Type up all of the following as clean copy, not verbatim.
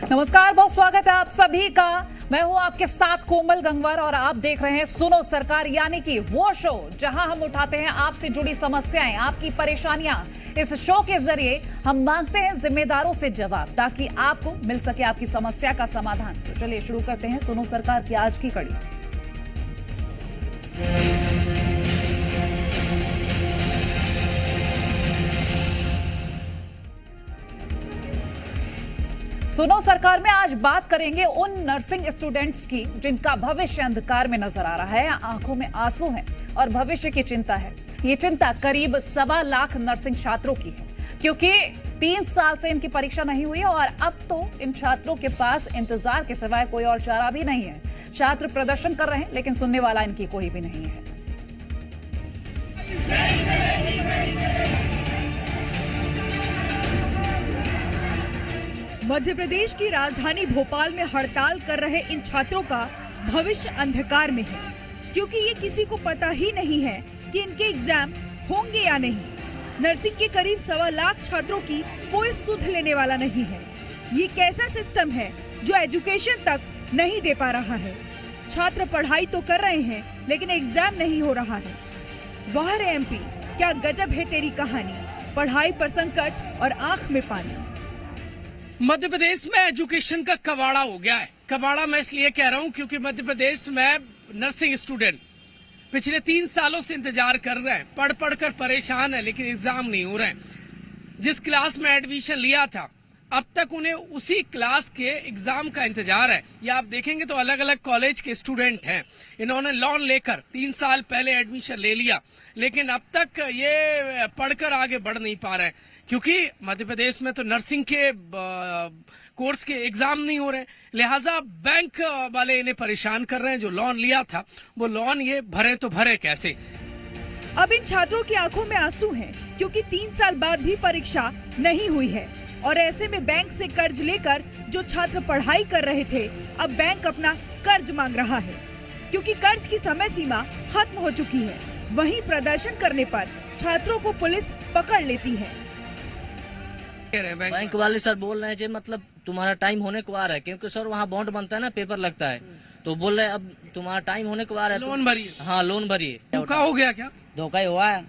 नमस्कार, बहुत स्वागत है आप सभी का। मैं हूं आपके साथ कोमल गंगवार और आप देख रहे हैं सुनो सरकार, यानी कि वो शो जहां हम उठाते हैं आपसे जुड़ी समस्याएं, आपकी परेशानियां। इस शो के जरिए हम मांगते हैं जिम्मेदारों से जवाब ताकि आपको मिल सके आपकी समस्या का समाधान। तो चलिए शुरू करते हैं सुनो सरकार की आज की कड़ी। सुनो सरकार में आज बात करेंगे उन नर्सिंग स्टूडेंट्स की जिनका भविष्य अंधकार में नजर आ रहा है, आंखों में आंसू हैं और भविष्य की चिंता है। ये चिंता करीब 1.25 लाख नर्सिंग छात्रों की है, क्योंकि 3 साल से इनकी परीक्षा नहीं हुई और अब तो इन छात्रों के पास इंतजार के सिवाय कोई और चारा भी नहीं है। छात्र प्रदर्शन कर रहे हैं, लेकिन सुनने वाला इनकी कोई भी नहीं है। मध्य प्रदेश की राजधानी भोपाल में हड़ताल कर रहे इन छात्रों का भविष्य अंधकार में है, क्योंकि ये किसी को पता ही नहीं है कि इनके एग्जाम होंगे या नहीं। नर्सिंग के करीब 1.25 लाख छात्रों की कोई सुध लेने वाला नहीं है। ये कैसा सिस्टम है जो एजुकेशन तक नहीं दे पा रहा है। छात्र पढ़ाई तो कर रहे हैं, लेकिन एग्जाम नहीं हो रहा है। वाह रे एमपी, क्या गजब है तेरी कहानी। पढ़ाई पर संकट और आंख में पानी। मध्य प्रदेश में एजुकेशन का कबाड़ा हो गया है। कबाड़ा मैं इसलिए कह रहा हूं क्योंकि मध्य प्रदेश में नर्सिंग स्टूडेंट पिछले 3 सालों से इंतजार कर रहे हैं, पढ़ कर परेशान है, लेकिन एग्जाम नहीं हो रहे हैं। जिस क्लास में एडमिशन लिया था, अब तक उन्हें उसी क्लास के एग्जाम का इंतजार है। या आप देखेंगे तो अलग अलग कॉलेज के स्टूडेंट हैं, इन्होंने लोन लेकर 3 साल पहले एडमिशन ले लिया, लेकिन अब तक ये पढ़कर आगे बढ़ नहीं पा रहे हैं, क्योंकि मध्य प्रदेश में तो नर्सिंग के कोर्स के एग्जाम नहीं हो रहे। लिहाजा बैंक वाले इन्हें परेशान कर रहे हैं। जो लोन लिया था वो लोन ये भरे तो भरे कैसे। अब इन छात्रों की आंखों में आंसू हैं, क्योंकि 3 साल बाद भी परीक्षा नहीं हुई है और ऐसे में बैंक से कर्ज लेकर जो छात्र पढ़ाई कर रहे थे, अब बैंक अपना कर्ज मांग रहा है, क्योंकि कर्ज की समय सीमा खत्म हो चुकी है। वहीं प्रदर्शन करने पर छात्रों को पुलिस पकड़ लेती है। बैंक वाले सर बोल रहे हैं मतलब तुम्हारा टाइम होने को आ रहा है, क्योंकि सर वहाँ बॉन्ड बनता है ना, पेपर लगता है, तो बोल रहे हैं अब तुम्हारा टाइम होने को आ रहा है, लोन भरिए। हाँ, लोन भरिए। धोखा हो गया क्या? धोखा ही हुआ है,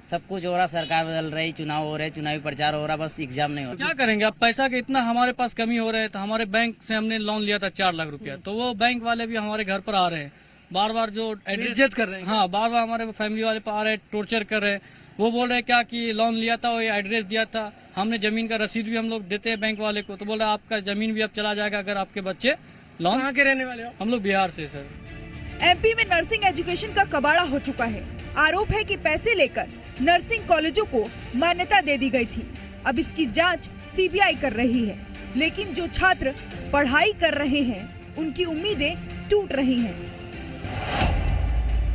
सब कुछ हो रहा, सरकार बदल रही, चुनाव हो रहे, चुनावी प्रचार हो रहा, बस एग्जाम नहीं हो रहा। क्या करेंगे अब, पैसा के इतना हमारे पास कमी हो रहा है। तो हमारे बैंक से हमने लोन लिया था 4 लाख रुपया, तो वो बैंक वाले भी हमारे घर पर आ रहे हैं, बार बार जो इज्जत कर रहे हैं। हाँ, बार बार हमारे फैमिली वाले पर आ रहे हैं, टॉर्चर कर रहे हैं। वो बोल रहे हैं क्या कि लोन लिया था, वो एड्रेस दिया था, हमने जमीन का रसीद भी हम लोग देते हैं बैंक वाले को, तो बोल रहे आपका जमीन भी अब चला जाएगा अगर आपके बच्चे लोन। कहाँ के रहने वाले हो? हम लोग बिहार से सर। एमपी में नर्सिंग एजुकेशन का कबाड़ा हो चुका है। आरोप है कि पैसे लेकर नर्सिंग कॉलेजों को मान्यता दे दी गई थी। अब इसकी जांच सीबीआई कर रही है, लेकिन जो छात्र पढ़ाई कर रहे हैं उनकी उम्मीदें टूट रही हैं।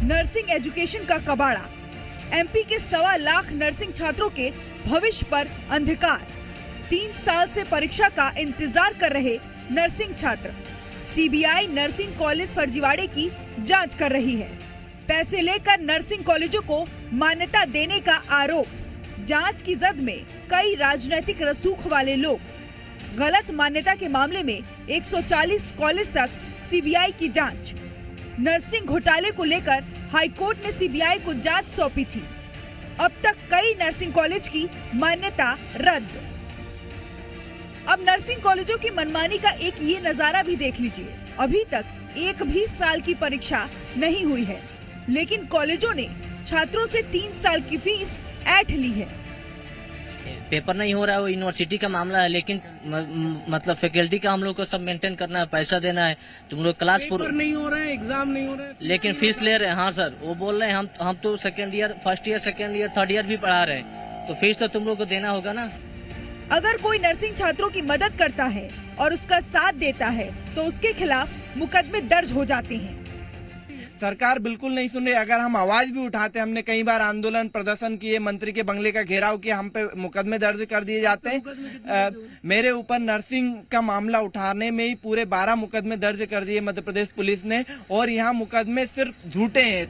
नर्सिंग एजुकेशन का कबाड़ा, एमपी के 1.25 लाख नर्सिंग छात्रों के भविष्य पर अंधकार। 3 साल से परीक्षा का इंतजार कर रहे नर्सिंग छात्र। सीबीआई नर्सिंग कॉलेज फर्जीवाड़े की जांच कर रही है। पैसे लेकर नर्सिंग कॉलेजों को मान्यता देने का आरोप। जांच की जद में कई राजनीतिक रसूख वाले लोग। गलत मान्यता के मामले में 140 कॉलेज तक सीबीआई की जांच। नर्सिंग घोटाले को लेकर हाईकोर्ट ने सीबीआई को जांच सौंपी थी। अब तक कई नर्सिंग कॉलेज की मान्यता रद्द। अब नर्सिंग कॉलेजों की मनमानी का एक ये नजारा भी देख लीजिए। अभी तक एक भी साल की परीक्षा नहीं हुई है, लेकिन कॉलेजों ने छात्रों से 3 साल की फीस ऐंठ ली है। पेपर नहीं हो रहा है, वो यूनिवर्सिटी का मामला है, लेकिन मतलब फैकल्टी का हम लोग को सब मेंटेन करना है, पैसा देना है। तुम लोग क्लास पेपर नहीं हो रहा है, एग्जाम नहीं हो रहा है, लेकिन फीस ले रहे हैं। हाँ सर, वो बोल रहे हैं हम तो second year, first year, second year, third year भी पढ़ा रहे हैं, तो फीस तो तुम लोग को देना होगा ना। अगर कोई नर्सिंग छात्रों की मदद करता है और उसका साथ देता है, तो उसके खिलाफ मुकदमे दर्ज हो जाते हैं। सरकार बिल्कुल नहीं सुन रही। अगर हम आवाज भी उठाते, हमने कई बार आंदोलन प्रदर्शन किए, मंत्री के बंगले का घेराव किया, हम पे मुकदमे दर्ज कर दिए जाते हैं। मेरे ऊपर नर्सिंग का मामला उठाने में ही पूरे 12 मुकदमे दर्ज कर दिए मध्य प्रदेश पुलिस ने, और यहाँ मुकदमे सिर्फ झूठे हैं।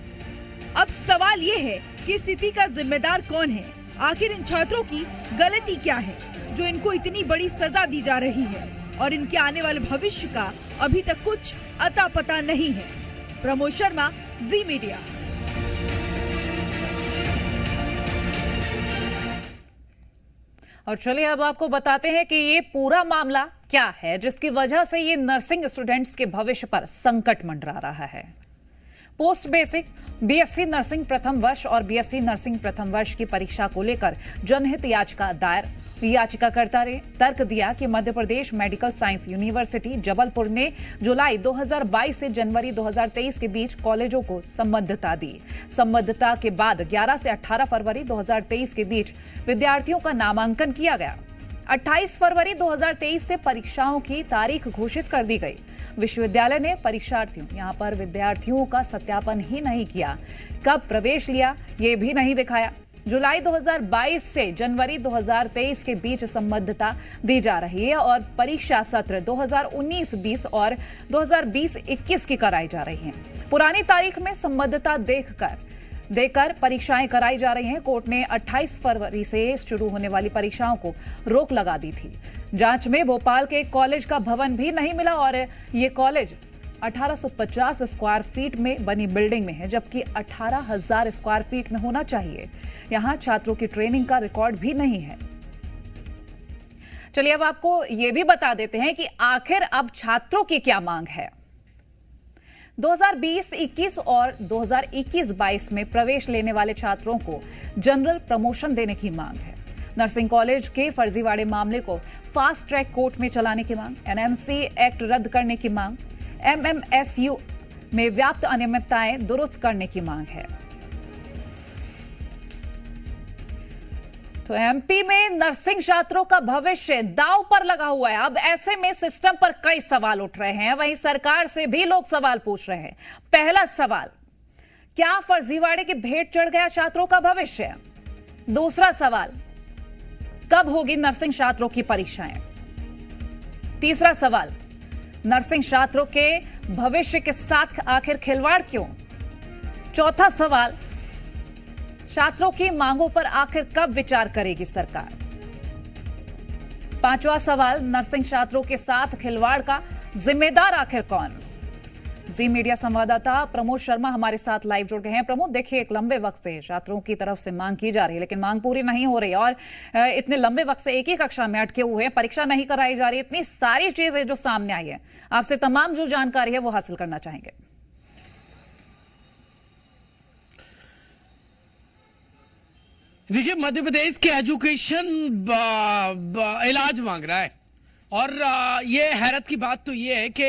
अब सवाल ये है कि स्थिति का जिम्मेदार कौन है? आखिर इन छात्रों की गलती क्या है जो इनको इतनी बड़ी सजा दी जा रही है? और इनके आने वाले भविष्य का अभी तक कुछ अता पता नहीं है। प्रमोद शर्मा, जी मीडिया। और चलिए अब आपको बताते हैं कि ये पूरा मामला क्या है जिसकी वजह से ये नर्सिंग स्टूडेंट्स के भविष्य पर संकट मंडरा रहा है। पोस्ट बेसिक बीएससी नर्सिंग प्रथम वर्ष और बीएससी नर्सिंग प्रथम वर्ष की परीक्षा को लेकर जनहित याचिका दायर। याचिकाकर्ता ने तर्क दिया कि Madhya Pradesh medical science university Jabalpur ने जुलाई 2022 से जनवरी 2023 के बीच कॉलेजों को संबद्धता दी। संबद्धता के बाद 11 से 18 फरवरी 2023 के बीच विद्यार्थियों का नामांकन किया गया। 28 फरवरी 2023 से परीक्षाओं की तारीख घोषित कर दी गई। विश्वविद्यालय ने यहां पर विद्यार्थियों का सत्यापन ही नहीं किया, कब प्रवेश लिया ये भी नहीं दिखाया। जुलाई 2022 से जनवरी 2023 के बीच संबद्धता दी जा रही है और परीक्षा सत्र 2019-20 और 2020-21 की कराई जा रही है। पुरानी तारीख में संबद्धता देकर परीक्षाएं कराई जा रही हैं। कोर्ट ने 28 फरवरी से शुरू होने वाली परीक्षाओं को रोक लगा दी थी। जांच में भोपाल के कॉलेज का भवन भी नहीं मिला और ये कॉलेज 1850 स्क्वायर फीट में बनी बिल्डिंग में है, जबकि 18,000 स्क्वायर फीट में होना चाहिए। यहां छात्रों की ट्रेनिंग का रिकॉर्ड भी नहीं है। चलिए अब आपको यह भी बता देते हैं कि आखिर अब छात्रों की क्या मांग है। 2020-21 और 2021-22 में प्रवेश लेने वाले छात्रों को जनरल प्रमोशन देने की मांग है। नर्सिंग कॉलेज के फर्जीवाड़े मामले को फास्ट ट्रैक कोर्ट में चलाने की मांग, एनएमसी एक्ट रद्द करने की मांग, एमएमएसयू में व्याप्त अनियमितताएं दुरुस्त करने की मांग है। तो एमपी में नर्सिंग छात्रों का भविष्य दांव पर लगा हुआ है। अब ऐसे में सिस्टम पर कई सवाल उठ रहे हैं, वहीं सरकार से भी लोग सवाल पूछ रहे हैं। पहला सवाल, क्या फर्जीवाड़े की भेंट चढ़ गया छात्रों का भविष्य? दूसरा सवाल, कब होगी नर्सिंग छात्रों की परीक्षाएं? तीसरा सवाल, नर्सिंग छात्रों के भविष्य के साथ आखिर खिलवाड़ क्यों? चौथा सवाल, छात्रों की मांगों पर आखिर कब विचार करेगी सरकार? पांचवा सवाल, नर्सिंग छात्रों के साथ खिलवाड़ का जिम्मेदार आखिर कौन? जी मीडिया संवाददाता प्रमोद शर्मा हमारे साथ लाइव जुड़ गए हैं। प्रमोद, देखिए एक लंबे वक्त से छात्रों की तरफ से मांग की जा रही है, लेकिन मांग पूरी नहीं हो रही और इतने लंबे वक्त से एक ही कक्षा में अटके हुए हैं, परीक्षा नहीं कराई जा रही, इतनी सारी चीजें जो सामने आई है, आपसे तमाम जो जानकारी है वो हासिल करना चाहेंगे। देखिए, मध्य प्रदेश के एजुकेशन इलाज मांग रहा है और ये हैरत की बात तो ये है कि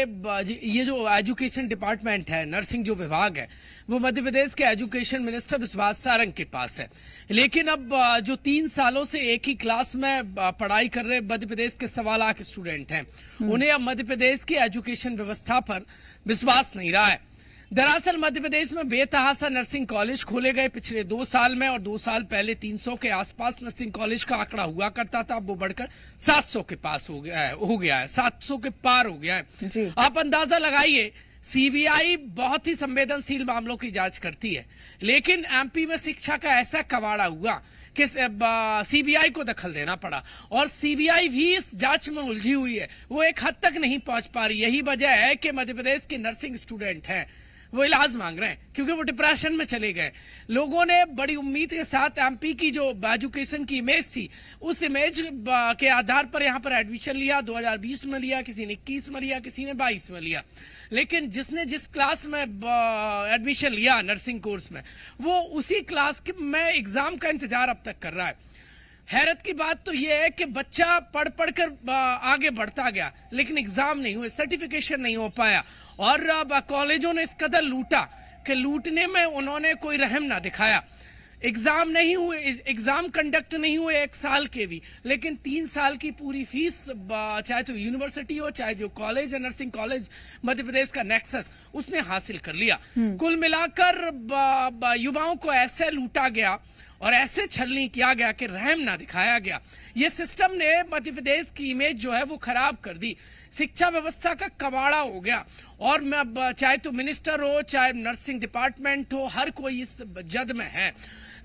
ये जो एजुकेशन डिपार्टमेंट है, नर्सिंग जो विभाग है, वो मध्य प्रदेश के एजुकेशन मिनिस्टर विश्वास सारंग के पास है। लेकिन अब जो 3 सालों से एक ही क्लास में पढ़ाई कर रहे मध्य प्रदेश के 1.25 लाख स्टूडेंट हैं, उन्हें अब मध्य प्रदेश की एजुकेशन व्यवस्था पर विश्वास नहीं रहा है। दरअसल मध्य प्रदेश में बेतहासा नर्सिंग कॉलेज खोले गए पिछले 2 साल में और 2 साल पहले 300 के आसपास नर्सिंग कॉलेज का आंकड़ा हुआ करता था, अब वो बढ़कर 700 के पास हो गया है 700 के पार हो गया है। आप अंदाजा लगाइए, सीबीआई बहुत ही संवेदनशील मामलों की जांच करती है, लेकिन एमपी में शिक्षा का ऐसा कबाड़ा हुआ कि सीबीआई को दखल देना पड़ा और सीबीआई भी इस जांच में उलझी हुई है, वो एक हद तक नहीं पहुंच पा रही। यही वजह है कि मध्य प्रदेश के नर्सिंग स्टूडेंट हैं वो इलाज मांग रहे हैं, क्योंकि वो डिप्रेशन में चले गए। लोगों ने बड़ी उम्मीद के साथ एमपी की जो एजुकेशन की इमेज थी, उस इमेज के आधार पर यहाँ पर एडमिशन लिया। 2020 में लिया, किसी ने 21 में लिया, किसी ने 22 में लिया। लेकिन जिसने जिस क्लास में एडमिशन लिया नर्सिंग कोर्स में, वो उसी क्लास में एग्जाम का इंतजार अब तक कर रहा है। हैरत की बात तो यह है कि बच्चा पढ़ कर आगे बढ़ता गया, लेकिन एग्जाम नहीं हुए, सर्टिफिकेशन नहीं हो पाया और कॉलेजों ने इस कदर लूटा कि लूटने में उन्होंने कोई रहम ना दिखाया। एग्जाम नहीं हुए, एग्जाम कंडक्ट नहीं हुए 1 साल के भी, लेकिन 3 साल की पूरी फीस, चाहे तो यूनिवर्सिटी हो चाहे जो कॉलेज है, नर्सिंग कॉलेज मध्य प्रदेश का नेक्सस, उसने हासिल कर लिया। कुल मिलाकर युवाओं को ऐसे लूटा गया और ऐसे छलनी किया गया कि रहम ना दिखाया गया। ये सिस्टम ने मध्य प्रदेश की इमेज जो है वो खराब कर दी, शिक्षा व्यवस्था का कबाड़ा हो गया और चाहे तो मिनिस्टर हो चाहे नर्सिंग डिपार्टमेंट हो, हर कोई इस जद में है।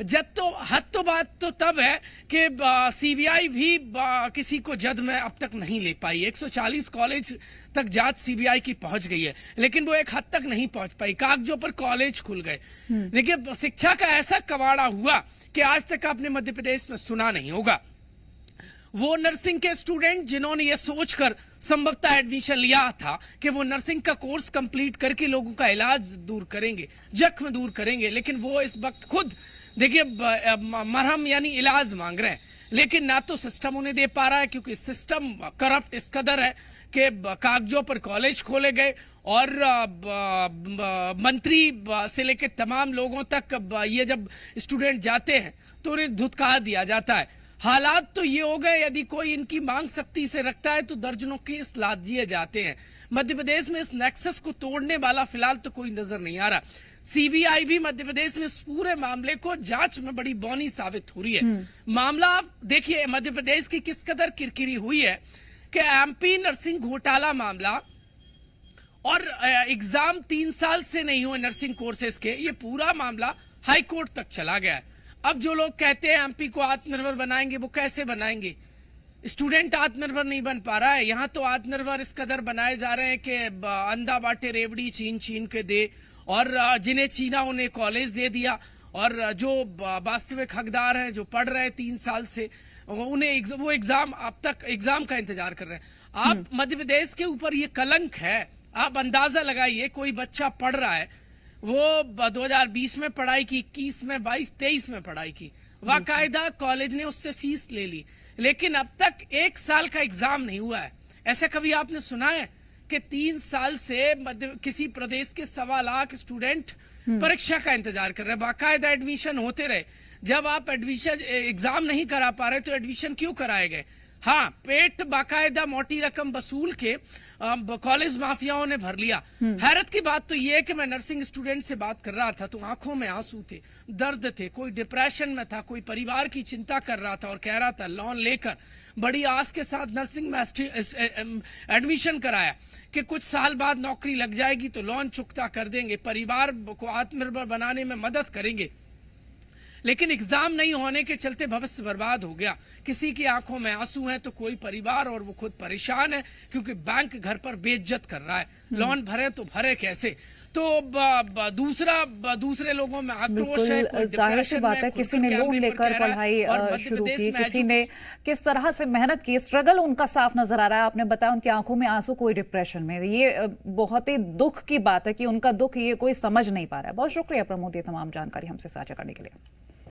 हद तो बात तो तब है कि सीबीआई भी किसी को जद में अब तक नहीं ले पाई। 140 कॉलेज तक जांच सीबीआई की पहुंच गई है, लेकिन वो एक हद तक नहीं पहुंच पाई। कागजों पर कॉलेज खुल गए। देखिए, शिक्षा का ऐसा कबाड़ा हुआ कि आज तक आपने मध्य प्रदेश में सुना नहीं होगा। वो नर्सिंग के स्टूडेंट जिन्होंने ये सोचकर संभवतः एडमिशन लिया था कि वो नर्सिंग का कोर्स कंप्लीट करके लोगों का इलाज दूर करेंगे, जख्म दूर करेंगे, लेकिन वो इस वक्त खुद देखिए मरहम यानी इलाज मांग रहे हैं, लेकिन ना तो सिस्टम उन्हें दे पा रहा है, क्योंकि सिस्टम करप्ट इस कदर है कि कागजों पर कॉलेज खोले गए और मंत्री से लेकर तमाम लोगों तक ये जब स्टूडेंट जाते हैं तो उन्हें धुतकार दिया जाता है। हालात तो ये हो गए, यदि कोई इनकी मांग सख्ती से रखता है तो दर्जनों केस लाद दिए जाते हैं। मध्य प्रदेश में इस नेक्सस को तोड़ने वाला फिलहाल तो कोई नजर नहीं आ रहा। सीबीआई भी मध्य प्रदेश में इस पूरे मामले को जांच में बड़ी बौनी साबित हो रही है। मामला आप देखिए मध्य प्रदेश की किस कदर किरकिरी हुई है कि एमपी नर्सिंग घोटाला मामला और एग्जाम 3 साल से नहीं हुए नर्सिंग कोर्सेज के, ये पूरा मामला हाई कोर्ट तक चला गया है। अब जो लोग कहते हैं एमपी को आत्मनिर्भर बनाएंगे, वो कैसे बनाएंगे? स्टूडेंट आत्मनिर्भर नहीं बन पा रहा है। यहाँ तो आत्मनिर्भर इस कदर बनाए जा रहे हैं कि अंधा बाटे रेवड़ी छीन छीन के दे, और जिन्हें छीना उन्हें कॉलेज दे दिया, और जो वास्तविक हकदार हैं जो पढ़ रहे हैं 3 साल से उन्हें वो एग्जाम अब तक एग्जाम का इंतजार कर रहे हैं। आप मध्य प्रदेश के ऊपर ये कलंक है। आप अंदाजा लगाइए, कोई बच्चा पढ़ रहा है, वो 2020 में पढ़ाई की, 21 में, 22, 23 में पढ़ाई की, बाकायदा कॉलेज ने उससे फीस ले ली, लेकिन अब तक 1 साल का एग्जाम नहीं हुआ है। ऐसा कभी आपने सुना है कि 3 साल से किसी प्रदेश के 1.25 लाख स्टूडेंट परीक्षा का इंतजार कर रहे हैं? बाकायदा एडमिशन होते रहे। जब आप एडमिशन एग्जाम नहीं करा पा रहे तो एडमिशन क्यों कराए गए? हाँ, पेट बाकायदा मोटी रकम वसूल के कॉलेज माफियाओं ने भर लिया। हैरत की बात तो यह है कि मैं नर्सिंग स्टूडेंट से बात कर रहा था तो आंखों में आंसू थे, दर्द थे, कोई डिप्रेशन में था, कोई परिवार की चिंता कर रहा था और कह रहा था लोन लेकर बड़ी आस के साथ नर्सिंग में एडमिशन कराया कि कुछ साल बाद नौकरी लग जाएगी तो लोन चुकता कर देंगे, परिवार को आत्मनिर्भर बनाने में मदद करेंगे। लेकिन एग्जाम नहीं होने के चलते भविष्य बर्बाद हो गया। किसी की आंखों में आंसू हैं तो कोई परिवार और वो खुद परेशान है, क्योंकि बैंक घर पर बेइज्जत कर रहा है। लोन भरे तो भरे कैसे? तो दूसरे लोगों में आक्रोश है। जाहिर सी बात है, किसी ने लोन लेकर पढ़ाई शुरू की, किसी ने किस तरह से मेहनत की, स्ट्रगल उनका साफ नजर आ रहा है। आपने बताया उनकी आंखों में आंसू, कोई डिप्रेशन में। ये बहुत ही दुख की बात है कि उनका दुख ये कोई समझ नहीं पा रहा है। बहुत शुक्रिया प्रमोद, ये तमाम जानकारी हमसे साझा करने के लिए।